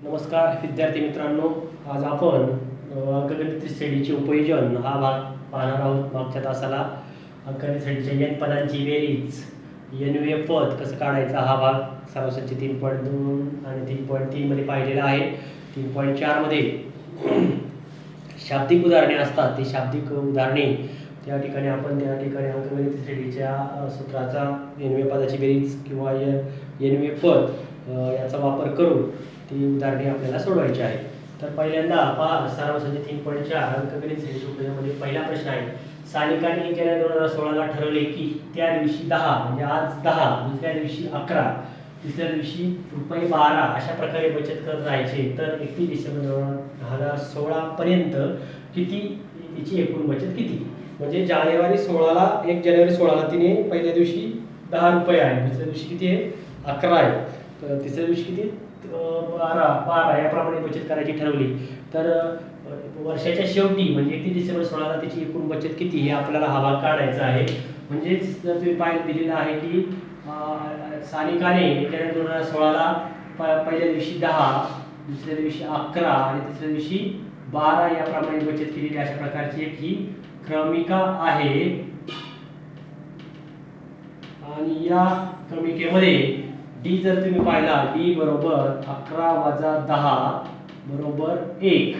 नमस्कार विद्यार्थी मित्रांनो. आज आपण अंकगणित श्रेणीचे उपयोजन हा भाग पाहणार आहोत. मागच्या तासाला अंकगणित श्रेणीच्या n पदांची बेरीज nवे पद कसं काढायचा हा भाग सरासरीचे 3.2 आणि 3.3 मध्ये पाहिलेला आहे. 3.4 मध्ये शाब्दिक उदाहरणे असतात. ती शाब्दिक उदाहरणे त्या ठिकाणी अंकगणित श्रेणीच्या सूत्राचा nवे पदाची बेरीज किंवा nवे पद याचा वापर करून ती उदाहरणे आपल्याला सोडवायची आहे. तर पहिल्यांदा पहा सराव संच 3.4 अंकगणित श्रेणीच्या उपयोजनामध्ये पहिला प्रश्न आहे. सानिकाने 1 जानेवारी 2016 ठरवले की त्या दिवशी 10 म्हणजे आज 10, दुसऱ्या दिवशी 11, तिसऱ्या दिवशी ₹12 अशा प्रकारे बचत करत राहायचे. तर 31 डिसेंबर 2016 पर्यंत किती तिची एकूण बचत किती? म्हणजे 1 जानेवारी 16ला तिने पहिल्या दिवशी ₹10 आहे, दुसऱ्या दिवशी किती आहे 11 आहे, तर तिसऱ्या दिवशी किती 12 याप्रमाणे बचत करायची ठरवली. तर वर्षाच्या शेवटी म्हणजे 31 डिसेंबर 16ला तिची एकूण बचत किती हे आपल्याला हा भाग काढायचा आहे. म्हणजेच जर तुम्ही पाहिलं दिलेलं आहे की सानिकाने 1 जानेवारी 2016ला पहिल्या दिवशी 10, दुसऱ्या दिवशी 11 आणि तिसऱ्या दिवशी 12 याप्रमाणे बचत केलेली अशा प्रकारची एक ही क्रमिका आहे. आणि या क्रमिकेमध्ये डी जर तुम्ही पाहिला डी बरोबर 11 वजा 10 बरोबर 1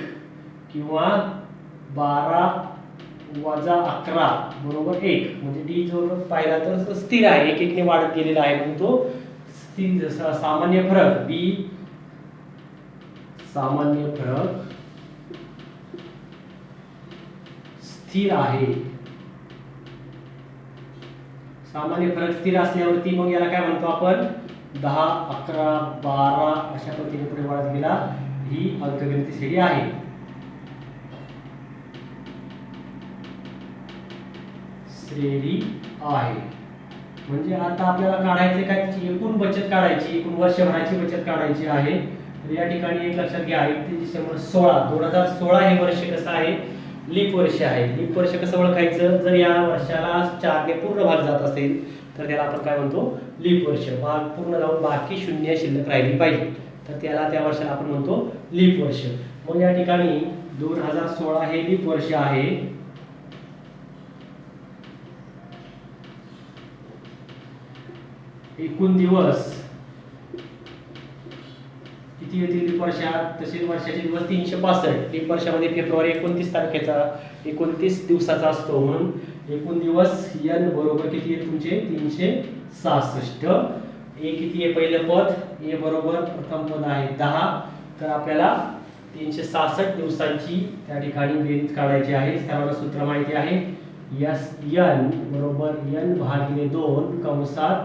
किंवा 12 वजा 11 बरोबर 1 म्हणजे डी जो पाहिला तर स्थिर आहे, एक एकने वाढत गेलेला आहे. म्हणून तो स्थिर सामान्य फरक बी सामान्य फरक स्थिर आहे. सामान्य फरक स्थिर असल्यावरती मग याला काय म्हणतो आपण 10, 11, 12 अशा पद्धतीने पुढे वाढत गेला ही अंकगणित श्रेणी आहे. श्रेणी आहे म्हणजे आता आपल्याला काढायचे काय त्याची एकूण बचत काढायची, एकूण वर्षभराची बचत काढायची आहे. तर या ठिकाणी एक लक्षात घ्या 31 डिसेंबर 2016 हे वर्ष कसं आहे लीप वर्ष आहे. लीप वर्ष कसं ओळखायचं? जर या वर्षाला 4 ने पूर्ण भाग जात असेल तर त्याला आपण काय म्हणतो लीप वर्ष. भाग पूर्ण जाऊन बाकी शून्य शिल्लक राहिली पाहिजे तर त्याला त्या वर्षाला आपण म्हणतो लीप वर्ष. मग या ठिकाणी 2016 हे लीप वर्ष आहे. एकूण दिवस किती येतील लीप वर्षात? तसेच वर्षाचे दिवस 365. लीप वर्षामध्ये फेब्रुवारी 29 तारखेचा 29 दिवसाचा असतो म्हणून एकूण दिवस n बरोबर किती आहे तुमचे 366. ए किती आहे पहिलं पद? ए बरोबर प्रथम पद आहे 10. तर आपल्याला 366 दिवसांची त्या ठिकाणी बेरीज काढायची आहे. सर्वांना सूत्र माहिती आहे n बरोबर n भागिले 2 कंसात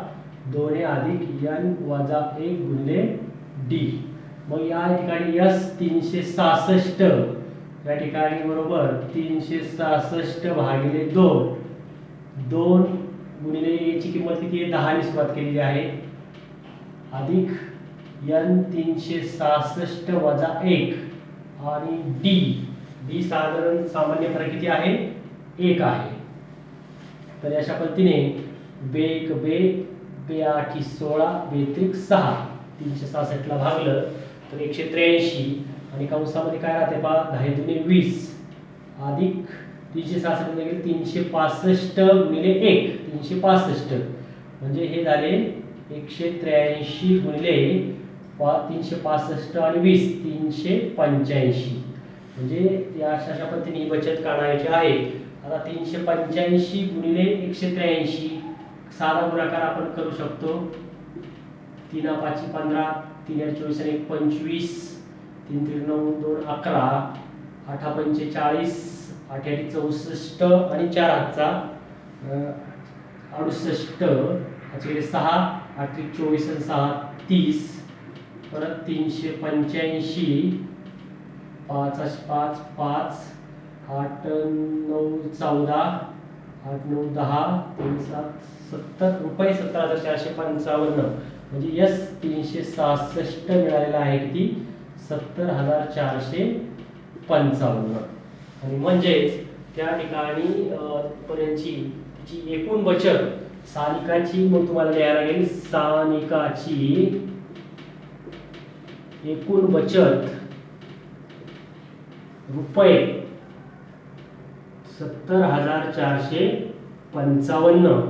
2 अधिक n वजा 1 गुणिले डी. मग या ठिकाणी s 366 या ठिकाणी बरोबर 366 भागिले 2 गुणिले a ची किंमत किती आहे 10 ने सुरुवात केलेली आहे अधिक n 366 वजा 1 आणि डी साधारण सामान्य फरक किती आहे 1 आहे. तर अशा पद्धतीने बे 8 16 बेत्रिक 6 366 ला भागलं तर 183 आणि कंसामध्ये काय राहते पहा 10 दुने 20 अधिक 366 मध्ये गेले 365 गुणिले 1 365 म्हणजे हे झाले 183 गुणिले 365 आणि 20 385 म्हणजे या अशा पद्धतीने ही बचत काढायची आहे. आता 385 गुणिले 183 साधा गुणाकार आपण करू शकतो. 3 5 15 3 24 आणि 25 3 3 9 2 11 8 5 40 8 8 64 आणि 4 हातचा 68 याचे 6 8 24 आणि 6 30 परत 385 5 5 5 8 9 14 8 9 10 3 7 70 ₹70,455 म्हणजे यस 366 मिळालेला आहे किती 70,455. आणि म्हणजेच त्या ठिकाणी पर्यंतची तिची एकूण बचत सानिकाची मग तुम्हाला लिहायला लागेल सानिकाची एकूण बचत रुपये 70,455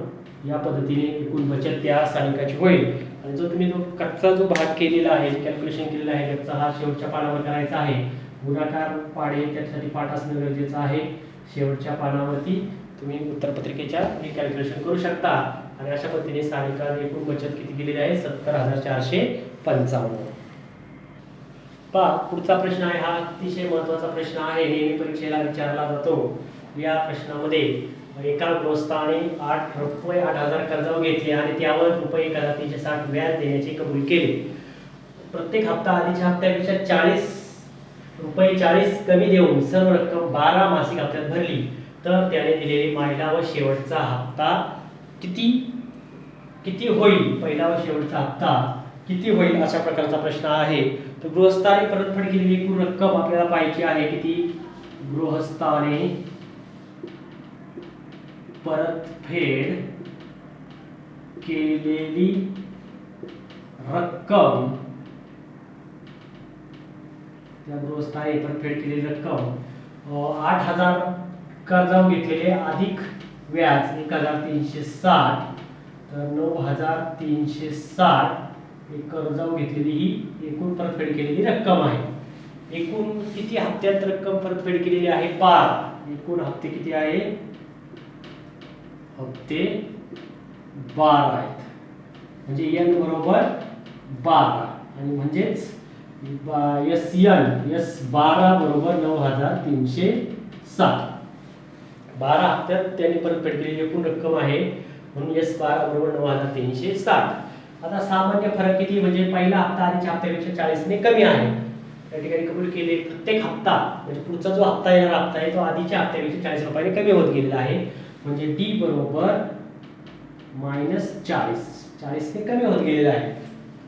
या पद्धतीने एकूण बचत त्या सारिकाची होईल. आणि जो तुम्ही जो कच्चा जो भाग केलेला आहे, कॅल्क्युलेशन केलेला आहे, त्याचा हा शेवटच्या पानावर करायचा आहे. गुणाकार पाढे त्यासाठी पाठ असणं गरजेचं आहे. शेवटच्या पानावरती तुम्ही उत्तरपत्रिकेच्या कॅल्क्युलेशन करू शकता. आणि अशा पद्धतीने सारिका एकूण बचत किती केलेली आहे? 70,455. पहा, पुढचा प्रश्न आहे, हा अतिशय महत्त्वाचा प्रश्न आहे, नेहमी परीक्षेला विचारला जातो. या प्रश्नामध्ये एका गृहस्थाने रुपये 8,000 कर्ज घेतले आणि त्यावर रुपये 1,360 व्याज देण्याचे कबूल केले. प्रत्येक हप्ता आधीच्या हप्त्यापेक्षा 40 कमी देऊन सर्व रक्कम 12 मासिक हप्त्यात भरली तर त्याने दिलेले पहिला व शेवटचा हप्ता किती होईल? पहिला व शेवटचा हप्ता किती होईल? अशा प्रकारचा प्रश्न आहे. तर गृहस्थाने परतफेड केलेली एकूण रक्कम आपल्याला पाहायची आहे. किती? गृहस्थाने परतफेड केलेली रक्कम, त्या गृहस्थाने परतफेड केलेली रक्कम 8,000 कर्जावर घेतलेले अधिक व्याज 1,360, तर 9,360 कर्जावर घेतलेली ही एकूण परतफेड केलेली रक्कम आहे. एकूण किती हप्त्यात रक्कम परतफेड केलेली आहे? 12. एकूण हप्ते किती आहे? हप्ते 12 आहेत. म्हणजे n बरोबर 12 आणि म्हणजेच S12 बरोबर 9,360. 12 हप्त्यात त्यांनी परतफेड केलेली एकूण रक्कम आहे, म्हणून S12 बरोबर 9,360. आता सामान्य फरक किती? म्हणजे पहिला हप्ता आधीच्या हप्त्यापेक्षा 40 ने कमी आहे. या ठिकाणी कबूल केले प्रत्येक हप्ता म्हणजे पुढचा जो हप्ता येणार हप्ता आहे तो आधीच्या हप्त्यापेक्षा 40 रुपयाने कमी होत गेलेला आहे. म्हणजे D बरोबर -40 ने कमी होत गेलेला आहे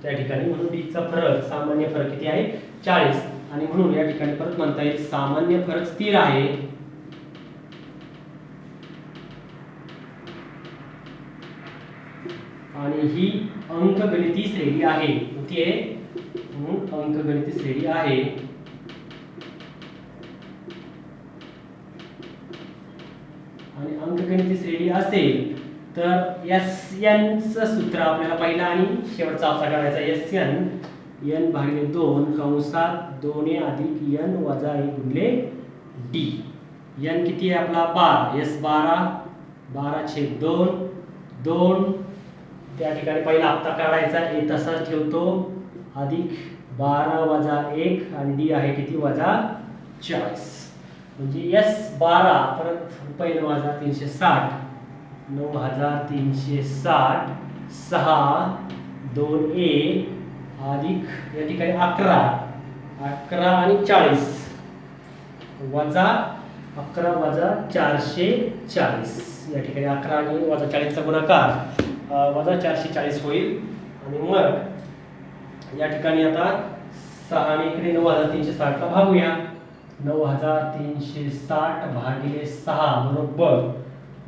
त्या ठिकाणी. म्हणून D चा फरक, सामान्य फरक किती आहे? 40. आणि म्हणून या ठिकाणी परत म्हणता येईल सामान्य फरक स्थिर आहे. आणि ही अंकगणिती श्रेणी आहे. किती आहे? अंकगणिती श्रेणी आहे. आणि अंकगणिती श्रेणी असेल तर SN चं सूत्र आपल्याला पहिला आणि शेवटचा हप्ता काढायचा. SN n भागिले 2 कंसात 2a अधिक n वजा 1 गुणिले d. n किती आहे आपला? 12. S12 12/2 त्या ठिकाणी पहिला हप्ता काढायचा, a तसाच ठेवतो, अधिक 12 वजा 1 आणि d आहे किती? वजा 40. म्हणजे S12 परत रुपये 9,360 9,360 6 2a अधिक या ठिकाणी 11 आणि 40 वजा 11 वजा 440. या ठिकाणी 11 आणि वजा 40 चा गुणाकार वजा 440 होईल. आणि मग या ठिकाणी आता 6 आणि इकडे 9,360 ला भागूया. 9,360 भागिले 6 बरोबर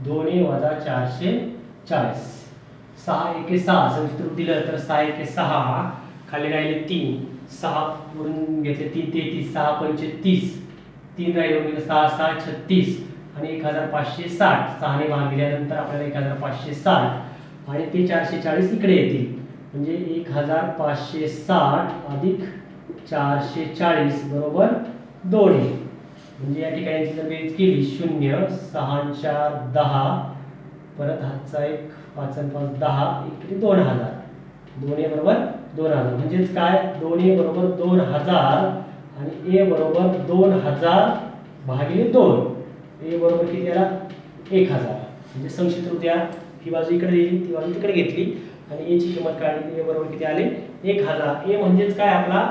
2a वजा 440. 6 एके 6 संचित दिलं तर 6 एके 6, खाली राहिले 3, 6 वरून घेतले 3 33, 6 पंचे 30, 3 राहिले म्हणजे 6 6 36 आणि 1,560. 6 ने भाग दिल्यानंतर आपल्याला 1,560 आणि ते 440 इकडे येतील. म्हणजे 1,560 अधिक 440 बरोबर 2a. म्हणजे या ठिकाणी जर बेरीज केली 0 6 4 10 परत हातचा 1 5 आणि 5 10 इकडे 2,000. 2a बरोबर 2,000. म्हणजेच काय? 2a बरोबर 2,000 आणि a बरोबर 2,000 भागिले 2. a बरोबर किती आला? 1,000. म्हणजे संक्षिप्त रूपात ही बाजू इकडे दिली, ती बाजू तिकडे घेतली आणि a ची किंमत काढली. a बरोबर किती आले? 1,000. a म्हणजेच काय? आपला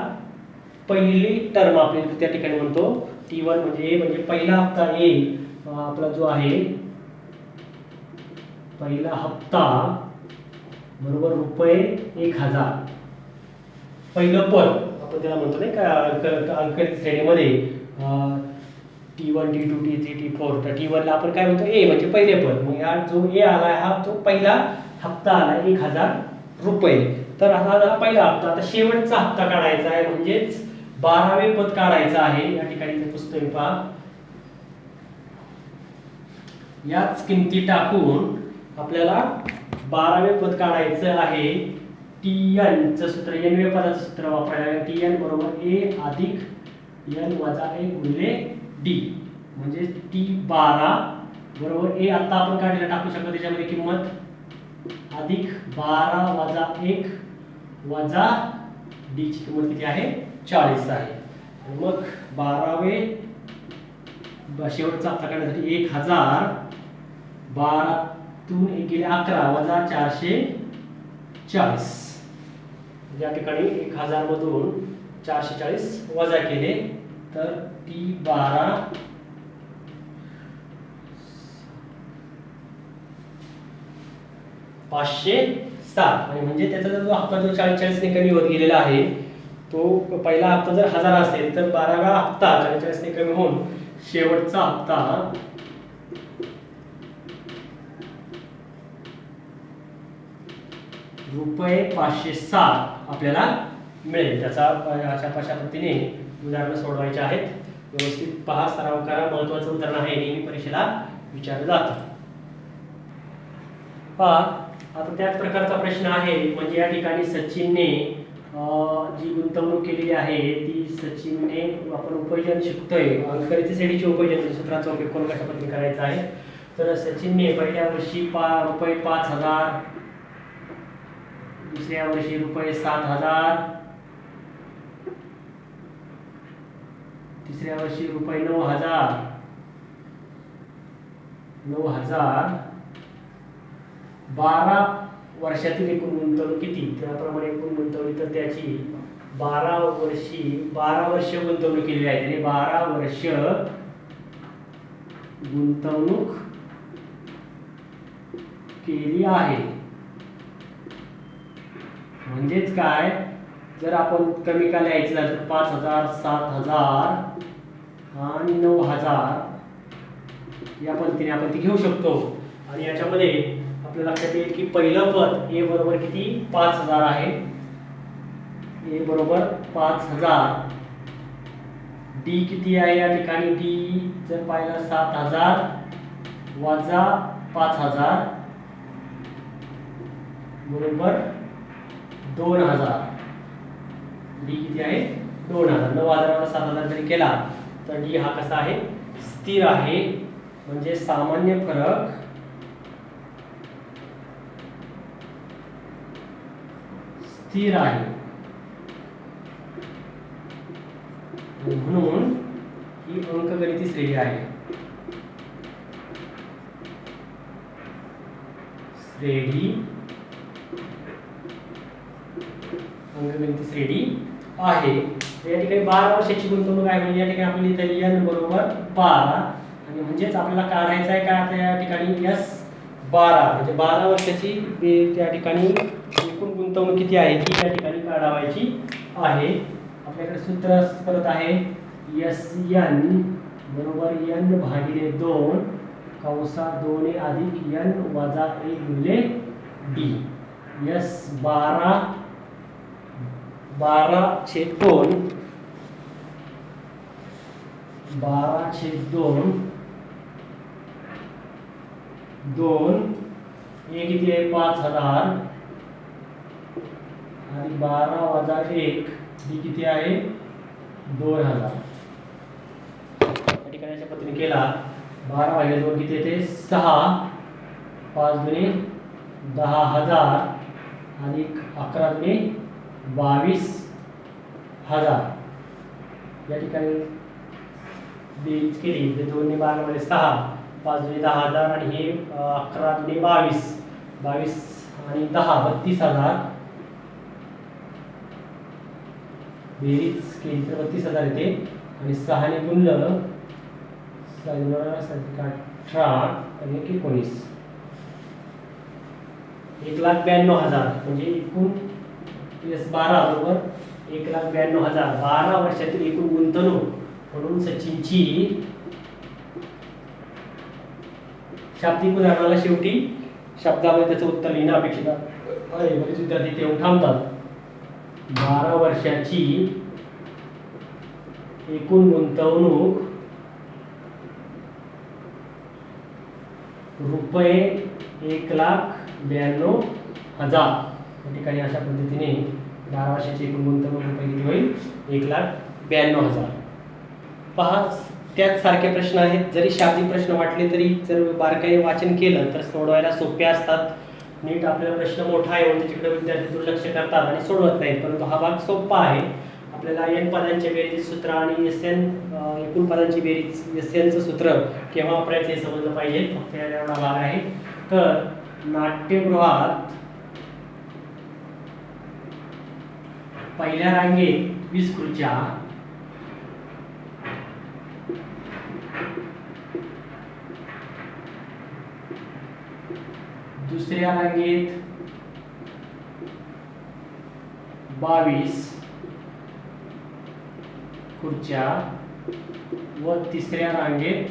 पहिली टर्म आपण त्या ठिकाणी म्हणतो T1 म्हणजे a म्हणजे पहिला हप्ता a आपला जो आहे पहिला हप्ता बरोबर रुपये 1,000. पहिलं पद आपण त्याला म्हणतो नाही का अंकगणित श्रेणीमध्ये T1 T2 T3 T4. तर T1 ला आपण काय म्हणतो? a म्हणजे पहिले पद. मग या जो a आला हा तो पहिला हप्ता आला 1,000 रुपये. तर हा पहिला हप्ता. आता शेवटचा हप्ता काढायचा आहे, म्हणजेच 12वे पद काढायचं आहे. या ठिकाणी ते पुस्तक पहा, याच किमती टाकून आपल्याला 12वे पद काढायचं आहे. TN चं सूत्र, NV पदाचं सूत्र वापरायला TN बरोबर A अधिक N वजा 1 गुणिले D, म्हणजे T12 बरोबर A. आता आपण काढलेला टाकू शकतो त्याच्यामध्ये किंमत अधिक 12 वजा 1 वजा D ची किंमत किती आहे, 40 आहे. आणि मग 12वे शेवटचा हप्ता काढण्यासाठी 1000, 12 तून 1 गेले 11 वजा 440. या ठिकाणी 1000 मधून 440 वजा केले तर T12 507. आणि म्हणजे त्याचा जो हप्ता जो 40 ने कमी होत गेलेला आहे, तो पहिला हप्ता जर 1000 असेल तर 12वा हप्ता 40 ने कमी होऊन शेवटचा हप्ता रुपये 507 आपल्याला मिळेल. त्याचा अशा पद्धतीने उदाहरणं सोडवायचे आहेत. व्यवस्थित पहा, सराव करा. महत्त्वाचं उदाहरण आहे, नेहमी परीक्षेला विचारलं जातं. पहा, आता त्याच प्रकारचा प्रश्न आहे. म्हणजे या ठिकाणी सचिनने जी गुंतवणूक केलेली आहे ती सचिनने, आपण उपयोजन शिकतोय अंकगणित श्रेणीचे उपयोजन सूत्राचा उपयोग करून कशा पद्धतीने करायचा आहे. तर सचिनने पहिल्या वर्षी रुपये 5000, दुसऱ्या वर्षी रुपये 7000, तिसऱ्या वर्षी रुपये 9000, 12 वर्षातील एकूण गुंतवणूक किती. त्याप्रमाणे एकूण गुंतवणूक तर त्याची 12 वर्ष गुंतवणूक केलेली आहे. त्याने 12 वर्ष गुंतवणूक केली आहे. म्हणजेच काय, जर आपण कमी का लिहायचं झालं तर 5000, 7000 आणि 9000 या पद्धतीने आपण ती घेऊ शकतो. आणि याच्यामध्ये आपल्याला लक्षात येईल की पहिलं पद A बरोबर किती, 5000 आहे. A बरोबर 5000. D किती आहे या ठिकाणी, D जर पाहिलं 7000 वजा 5000 बरोबर 2000. D किती आहे, 2000. 9000 वर 7000 जरी केला तर D हा कसा आहे, स्थिर आहे. म्हणजे सामान्य फरक स्थिर आहे. म्हणून ही अंकगणिती श्रेणी आहे. अंकगणित श्रेणी आहे. या ठिकाणी 12 वर्षाची गुंतवणूक आहे. म्हणजे या ठिकाणी आपण लिहिता N बरोबर 12. आणि म्हणजेच आपल्याला काढायचं आहे का आता या ठिकाणी S12, म्हणजे 12 वर्षाची त्या ठिकाणी एकूण गुंतवणूक किती आहे ती या ठिकाणी काढावायची आहे. आपल्याकडे सूत्र परत आहे SN बरोबर N भागिले 2 कंसात 2A अधिक N वजा 1 गुणिले D. S12 12/2 2 A किती आहे, 5000 आणि 12 वजा 1 D किती आहे, 2000. या ठिकाणी अशा पद्धतीने केला. 12 भागिले 2 किती येते, 6. 5 दुणे 10,000 आणि 11 दुणे 22,000. या ठिकाणी बेरीज केली तर 2 ने 12 मध्ये 6, 5 दुणे 10,000 आणि हे 11 दुणे 22, 22 आणि 10 32,000. बेरीज केली तर 32,000 येते. आणि 6 ने गुणलं 18 आणि 19, 1,92,000. म्हणजे एकूण S12 बरोबर 1,92,000. 12 वर्षातील एकूण गुंतवणूक म्हणून सचिनची शाब्दिक उदाहरणाला शेवटी शब्दामध्ये त्याचं उत्तर लिहिणं अपेक्षित आहे. बरेच विद्यार्थी इथे येऊन थांबतात. 12 वर्षाची एकूण गुंतवणूक रुपये 1,92,000. या ठिकाणी अशा पद्धतीने 12 वर्षाची एकूण गुंतवणूक रुपये किती होईल? 1,92,000. पहा, त्याच सारखे प्रश्न आहेत. जरी शाब्दिक प्रश्न वाटले तरी जर बारकाईने वाचन केलं तर सोडवायला सोपे असतात. नीट आपल्याला प्रश्न मोठा आहे म्हणून त्याच्याकडे विद्यार्थी दुर्लक्ष करतात आणि सोडवत नाहीत, परंतु हा भाग सोपा आहे. आपल्याला एन पदांच्या बेरीज सूत्र आणि एस एन एकूण पदांची बेरीज एस एनचं सूत्र केव्हा वापरायचं हे समजलं पाहिजे. फक्त एवढा भाग आहे. तर नाट्यगृहात पहिल्या रांगेत 20 खुर्च्या, दुसऱ्या रांगेत 22 खुर्च्या व तिसऱ्या रांगेत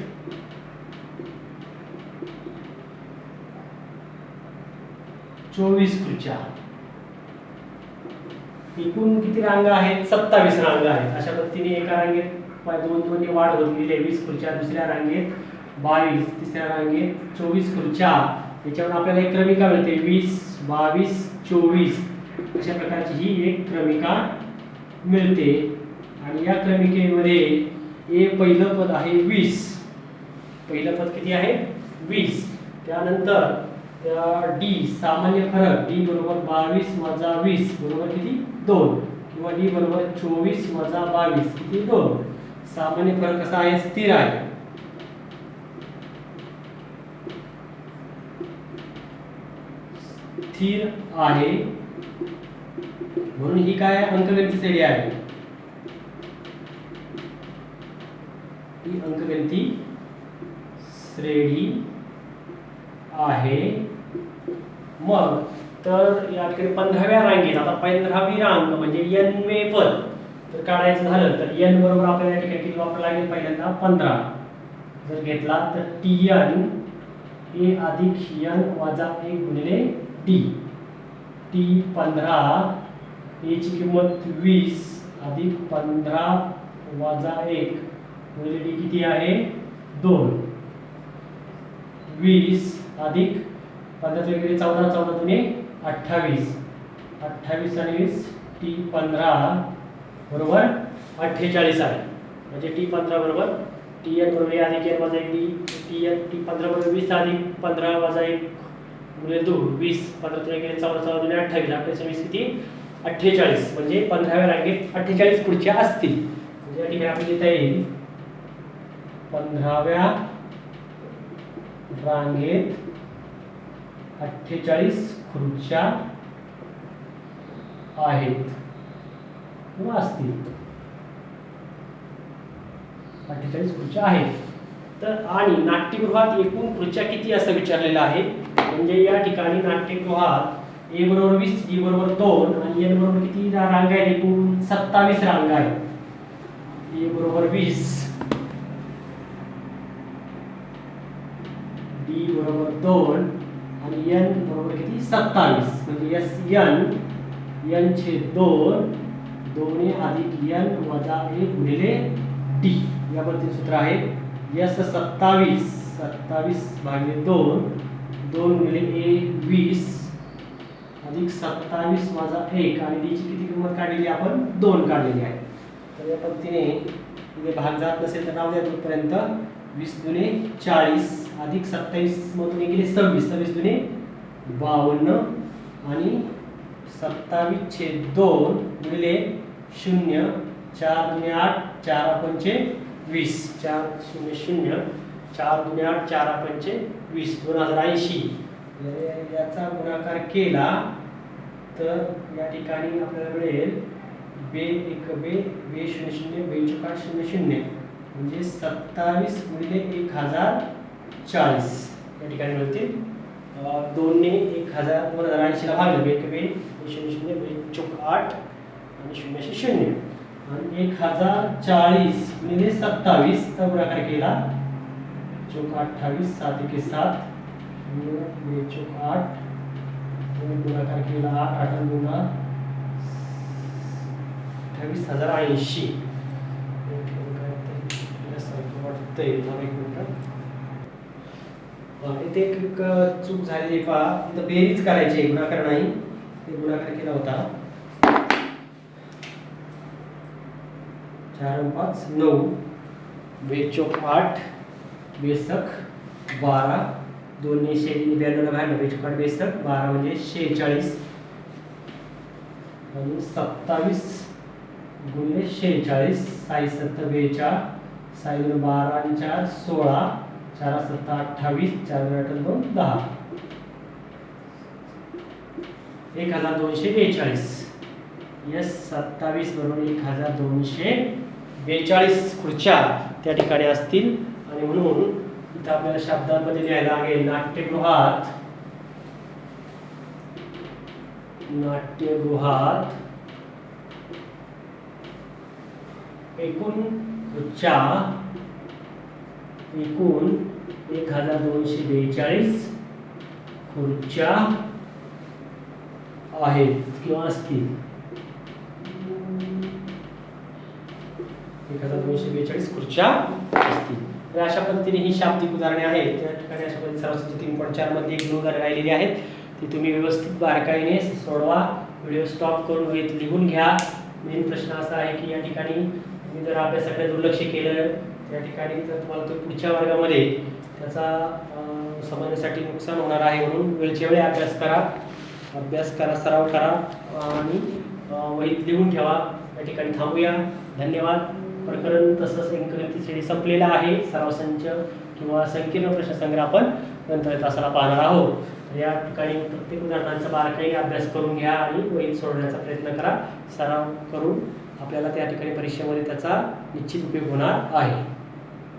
24 खुर्च्या. एकूण किती रांगा आहेत? 27 रांगा आहेत. अशा पद्धतीने एका रांगेत दोन दोन वाढ होत गेली. 20 खुर्च्या, दुसऱ्या रांगेत 22, तिसऱ्या रांगेत 24 खुर्च्या. याच्यावर आपल्याला एक क्रमिका मिळते 20, 22, 24 अशा प्रकारची ही एक क्रमिका मिळते. आणि या क्रमिकेमध्ये ए पहिलं पद आहे 20. पहिलं पद किती आहे? 20. त्यानंतर डी सामान्य फरक डी बरोबर 22 वजा 20 बरोबर किती? 2. किंवा डी बरोबर 24 वजा 22 किती? 2. सामान्य फरक कसा आहे? स्थिर आहे. स्थिर आहे म्हणून ही काय अंकगणिती श्रेणी आहे. ही अंकगणिती श्रेणी आहे. मग तर या ठिकाणी 15व्या रांगेत आता 15वी रांग म्हणजे n वे पद तर काढायचं झालं तर n बरोबर आपल्याला या ठिकाणी किती वापरायला लागेल? पहिल्यांदा 15 जर घेतला तर tn a अधिक n वजा 1 गुणिले t. t 15 a ची किंमत 20 अधिक 15 वजा 1 गुणिले d किती आहे? 2. 20 अधिक 15 वगैरे 14, 14 दुने 28, 28 आणि 20 टी 15 बरोबर 48 आहे. म्हणजे टी 15 बरोबर टी एन बरोबर अधिक एन वजा 1 डी टी एन टी 15 बरोबर 20 अधिक 15 वजा 1 गुणिले 2 20 15 वगैरे 14, 14 दुने 28, 28 किती? 48. म्हणजे 15व्या रांगेत 48 खुर्च्या असतील. म्हणजे या ठिकाणी आपण लिहिता येईल 15व्या रांगेत 48 खुर्च्या आहेत किंवा असतील. 48 खुर्च्या आहेत. तर आणि नाट्यगृहात एकूण खुर्च्या किती असं विचारलेलं आहे. म्हणजे या ठिकाणी नाट्यगृहात ए बरोबर 20, डी बरोबर 2 आणि एन बरोबर किती रांगा आहेत? एकूण 27 रांगा आहेत. ए बरोबर 20, डी बरोबर 2 आणि n बरोबर किती? 27. म्हणजे एस n छेद 2 2 अधिक n वजा 1 गुणिले टी. या पद्धतीने सूत्र आहे एस 27 भागिले 2 2 गुणिले ए 20 अधिक 27 वजा 1 आणि डी ची किती किंमत काढलेली आपण? 2 काढलेली आहे. तर या पद्धतीने इथे भाग जात नसेल तर नाव द्या तोपर्यंत 20 दुने 40 अधिक 27 मधून गेले 26, 26 दुने 52 आणि 27 छेद 2 गुणिले 0 4 दुने 8 4 पंचे 20 4 0 0 4 दुने 8 4 पंचे 20 2080. याचा गुणाकार केला तर या ठिकाणी आपल्याला मिळेल बे 1 बे 0 0 बे 4 0 0 म्हणजे 27 गुणिले 1040 या ठिकाणी मिळतील. 2 ने 1080 ला भागलं 1 बे 0 0 बे 8 आणि 0 0 आणि 1040 गुणिले 27 चा गुणाकार केला 28 7 1 7 बे 8 तुम्ही गुणाकार केला 8 8 गुणा 28,080 वाटतंय. इथे एक चूक झालेली पहा, इथं बेरीज करायची आहे, गुणाकार नाही. ते गुणाकार केला होता 4 आणि 5 9, बेचोक 8, बेसक 12, 2 ने 92 92, बेचोक 8 बेसक 12 म्हणजे 46 आणि 27 गुणिले 46, 6 7 42, 6 गुणिले 12 आणि 4 16, 4 7 28, 4 8 2 10, 1242. यस, 27 बरोबर 1242 खुर्च्या त्या ठिकाणी असतील. आणि म्हणून इथं आपल्याला शब्दांमध्ये लिहायला लागेल नाट्यगृहात एकूण खुर्च्या 1242 खुर्च्या आहेत किंवा असतील. 1242 खुर्च्या असतील. तर अशा पद्धतीने ही शाब्दिक उदाहरणे आहेत. त्या ठिकाणी अशा पद्धतीने सरासरी 3.4 मध्ये एक उदाहरणे राहिलेली आहेत. ती तुम्ही व्यवस्थित बारकाईने सोडवा. व्हिडिओ स्टॉप करून लिहून घ्या. मेन प्रश्न असा आहे की या ठिकाणी तुम्ही जर अभ्यासाकडे दुर्लक्ष केलं, त्या ठिकाणी जर तुम्हाला तो पुढच्या वर्गामध्ये त्याचा समजण्यासाठी नुकसान होणार आहे. म्हणून वेळच्या वेळी अभ्यास करा, सराव करा आणि वहीत लिहून ठेवा. या ठिकाणी थांबूया. धन्यवाद. प्रकरण तसंच अंकगणित श्रेणी संपलेला आहे. सराव संच किंवा संकीर्ण प्रश्नसंग्रह आपण नंतर तासाला पाहणार आहोत. तर या ठिकाणी प्रत्येक उदाहरणांचा बारकाईने अभ्यास करून घ्या आणि वहीत सोडवण्याचा प्रयत्न करा. सराव करून आपल्याला त्या ठिकाणी परीक्षेमध्ये त्याचा निश्चित उपयोग होणार आहे.